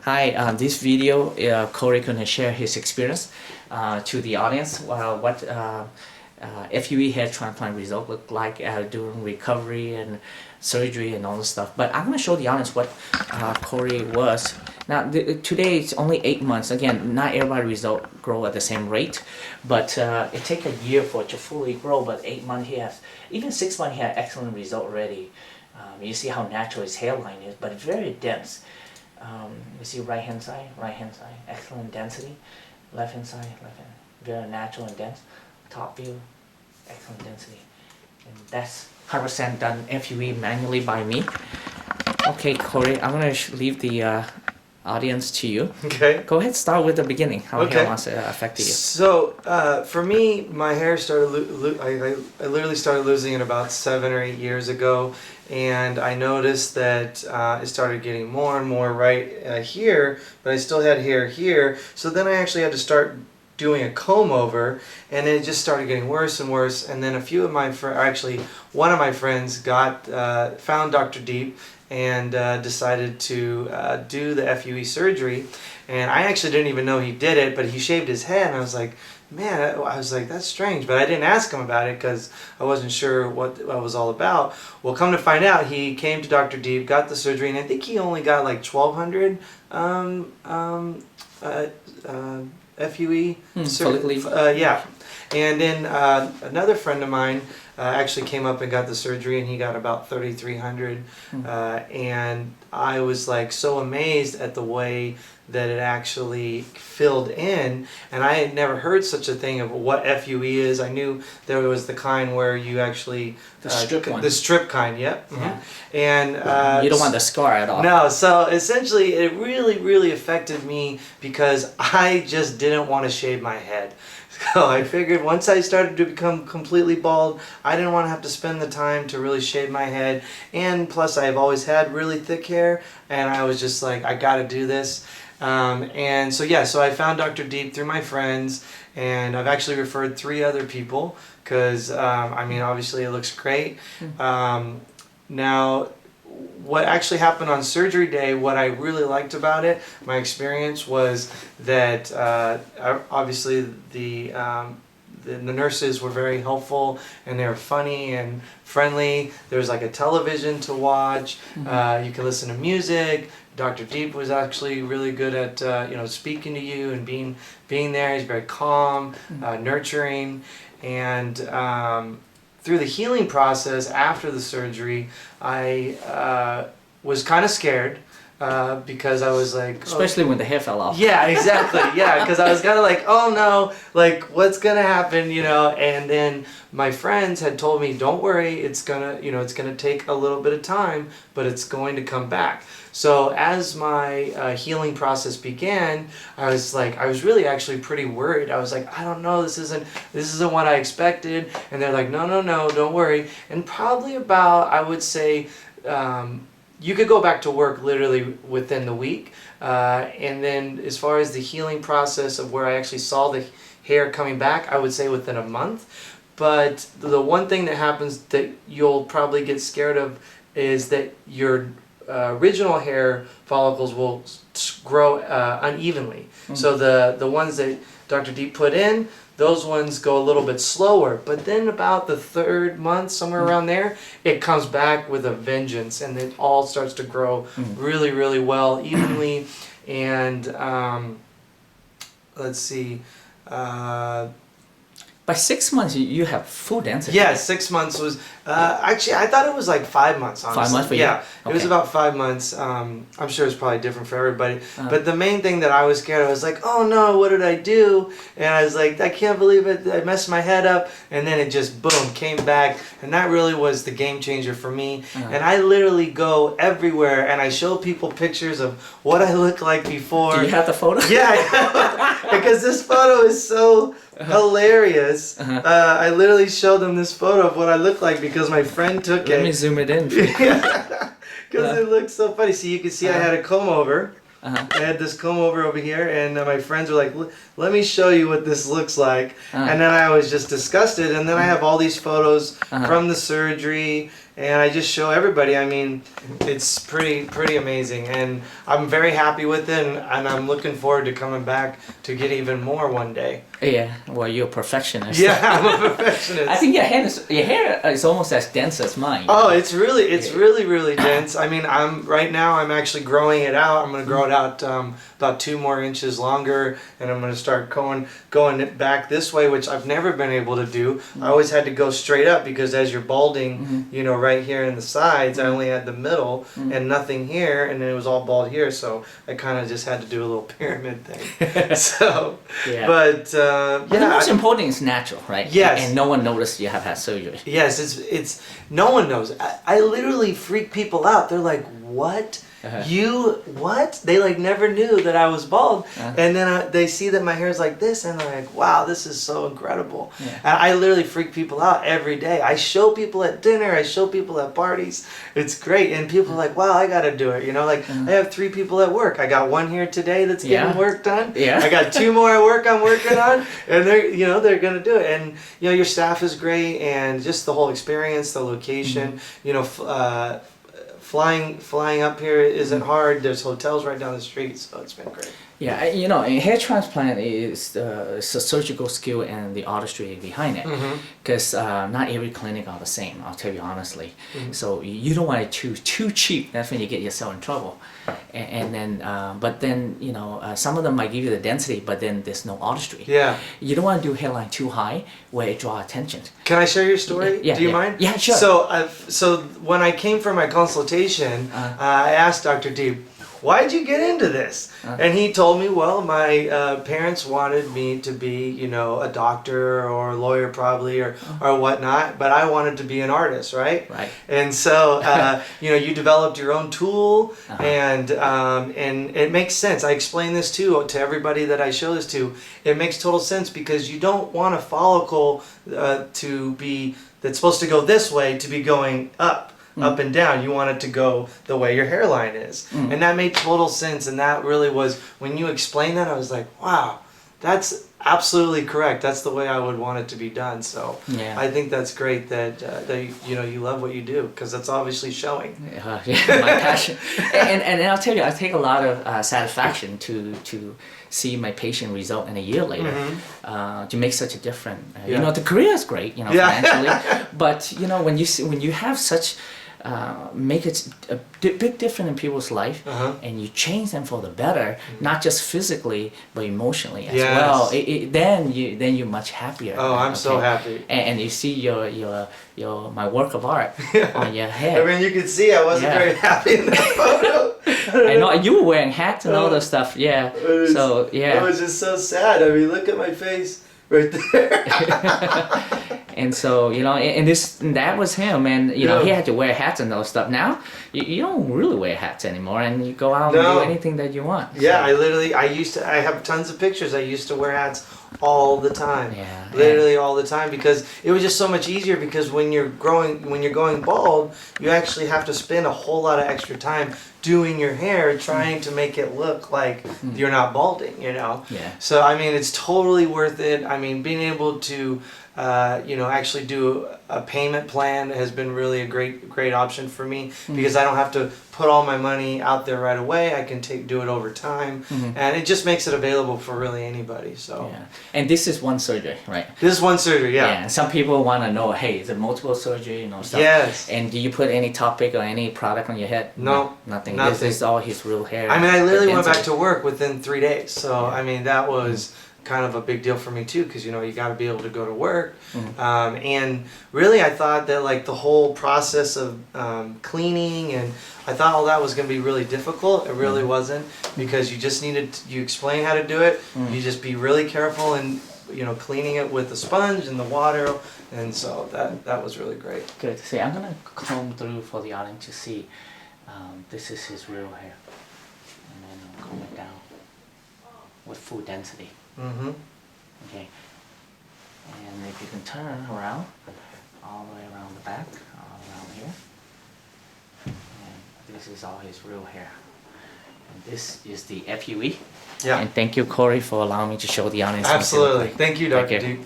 Hi, this video, Corey going to share his experience to the audience, what FUE hair transplant result look like during recovery and surgery and all this stuff. But I'm going to show the audience what Corey was. Now, today it's only 8 months. Again, not everybody result grow at the same rate, but it takes a year for it to fully grow. But 8 months he has, even 6 months he had excellent result already. You see how natural his hairline is, but it's very dense. You see right hand side, excellent density. Left hand side, very natural and dense. Top view, excellent density. And that's 100% done FUE manually by me. Okay, Corey, I'm gonna leave the audience to you. Okay. Go ahead, start with the beginning. How hair loss affected you? So for me, my hair started. I literally started losing it about 7 or 8 years ago, and I noticed that it started getting more and more right here, but I still had hair here. So then I actually had to start doing a comb over, and it just started getting worse and worse. And then a few of my actually one of my friends found Dr. Diep and decided to do the FUE surgery. And I actually didn't even know he did it, but he shaved his head, and I was like, man, I was like, that's strange. But I didn't ask him about it because I wasn't sure what it was all about. Well, come to find out, he came to Dr. Diep, got the surgery, and I think he only got like 1,200 FUE. Yeah. And then another friend of mine actually came up and got the surgery, and he got about 3,300. And I was like so amazed at the way that it actually filled in, and I had never heard such a thing of what FUE is. I knew there was the kind where you actually the strip one. The strip kind, yep. And you don't want the scar at all. No, so essentially it really affected me because I just didn't want to shave my head. So I figured once I started to become completely bald, I didn't want to have to spend the time to really shave my head. And plus I've always had really thick hair, and I was just like, I gotta do this. And so yeah, so I found Dr. Diep through my friends, and I've actually referred 3 other people because I mean, obviously it looks great. Now, what actually happened on surgery day, what I really liked about it, my experience, was that obviously the nurses were very helpful, and they were funny and friendly. There was like a television to watch. You can listen to music. Dr. Diep was actually really good at speaking to you and being there. He's very calm, nurturing, and through the healing process after the surgery, I was kind of scared because I was like... Especially when the hair fell off. Yeah, exactly. Yeah, because I was kind of like, oh no, like what's going to happen, And then my friends had told me, don't worry, it's gonna take a little bit of time, but it's going to come back. So as my healing process began, I was really actually pretty worried. I was like, I don't know, this isn't what I expected. And they're like, no, don't worry. And probably about, I would say, you could go back to work literally within the week. And then as far as the healing process of where I actually saw the hair coming back, I would say within a month. But the one thing that happens that you'll probably get scared of is that your original hair follicles will grow unevenly. So the ones that Dr. Diep put in, those ones go a little bit slower. But then about the 3rd month, somewhere around there, it comes back with a vengeance, and it all starts to grow really well, evenly. And let's see. By 6 months, you have full density. Yeah, 6 months was... actually, I thought it was like 5 months, honestly. 5 months for you? Yeah, okay. It was about 5 months. I'm sure it's probably different for everybody. But the main thing that I was scared of, I was like, oh no, what did I do? And I was like, I can't believe it. I messed my head up. And then it just, boom, came back. And that really was the game changer for me. And I literally go everywhere, and I show people pictures of what I looked like before. Do you have the photo? Yeah, I have. Because this photo is so... hilarious. I literally showed them this photo of what I look like because my friend took it. Let me zoom it in. Because it looks so funny. So you can see I had a comb over. I had this comb over here, and my friends were like, let me show you what this looks like. And then I was just disgusted, and then I have all these photos from the surgery, and I just show everybody. I mean, it's pretty amazing, and I'm very happy with it, and I'm looking forward to coming back to get even more one day. Yeah, well, you're a perfectionist. Yeah, I'm a perfectionist. I think your hair is almost as dense as mine. Oh, it's really dense. I mean, right now I'm actually growing it out. I'm gonna grow it out about 2 more inches longer, and I'm gonna start going it back this way, which I've never been able to do. I always had to go straight up because as you're balding, you know, right here in the sides, I only had the middle and nothing here, and then it was all bald here. So I kind of just had to do a little pyramid thing. So, Yeah. but But the most important is natural, right? Yes. And no one noticed you have had surgery. yes, it's no one knows. I literally freak people out. They're like, what? What? They like never knew that I was bald, and then they see that my hair is like this, and they're like, "Wow, this is so incredible!" Yeah. And I literally freak people out every day. I show people at dinner, I show people at parties. It's great, and people are like, "Wow, I got to do it." You know, like I have 3 people at work. I got 1 here today that's getting work done. Yeah. I got 2 more at work I'm working on, and they're gonna do it. And you know, your staff is great, and just the whole experience, the location. You know. Flying up here isn't hard. There's hotels right down the street, so it's been great. Yeah, you know, a hair transplant is a surgical skill and the artistry behind it. Because not every clinic are the same, I'll tell you honestly. So you don't want it too cheap. That's when you get yourself in trouble. And then, but then, you know, some of them might give you the density, but then there's no artistry. Yeah. You don't want to do hairline too high where it draws attention. Can I share your story? Yeah, Do you mind? Yeah, sure. So when I came for my consultation, I asked Dr. Diep, why'd you get into this? And he told me, well, my parents wanted me to be, you know, a doctor or a lawyer probably or whatnot, but I wanted to be an artist, right? Right. And so, you know, you developed your own tool, and it makes sense. I explain this too to everybody that I show this to. It makes total sense because you don't want a follicle that's supposed to go this way to be going up and down. You want it to go the way your hairline is. And that made total sense, and that really was, when you explained that, I was like, wow, that's absolutely correct. That's the way I would want it to be done. So I think that's great that you know, you love what you do, because that's obviously showing. Yeah, my passion. And I'll tell you, I take a lot of satisfaction to see my patient result in a year later, to make such a difference. You know, the career is great, you know, financially, but you know, when you have such make it a big difference in people's life, and you change them for the better, not just physically but emotionally as well. Then you're much happier. Oh, I'm so happy. And you see your my work of art on your head. I mean, you could see I wasn't very happy in that photo. I know you were wearing hats and all that stuff. Yeah. It was just so sad. I mean, look at my face right there. And so, you know, and that was him, and you know, he had to wear hats and those stuff. Now, you don't really wear hats anymore, and you go out and do anything that you want. Yeah, so. I have tons of pictures. I used to wear hats all the time. Yeah. Literally all the time, because it was just so much easier, because when you're going bald, you actually have to spend a whole lot of extra time doing your hair, trying to make it look like you're not balding, you know? Yeah. So, I mean, it's totally worth it. I mean, being able to you know, actually do a payment plan has been really a great option for me, because I don't have to put all my money out there right away. I can do it over time, and it just makes it available for really anybody. So and this is one surgery, right? This is one surgery, yeah. Some people want to know, hey, is it multiple surgery, you know, stuff. Yes. And do you put any topic or any product on your head? No, nothing. This is all his real hair. I mean, I literally went back to work within 3 days. So I mean, that was kind of a big deal for me too, because you know, you got to be able to go to work, and really I thought that like the whole process of cleaning, and I thought all that was going to be really difficult. It really wasn't, because you just you explain how to do it, you just be really careful, and you know, cleaning it with the sponge and the water, and so that was really great. Good. See, I'm gonna comb through for the audience to see. This is his real hair, and then I'll comb it down with full density. Okay, and if you can turn around, all the way around the back, all around here, and this is all his real hair. And this is the FUE. Yeah. And thank you, Corey, for allowing me to show the audience. Absolutely. Thank you, Dr. Diep.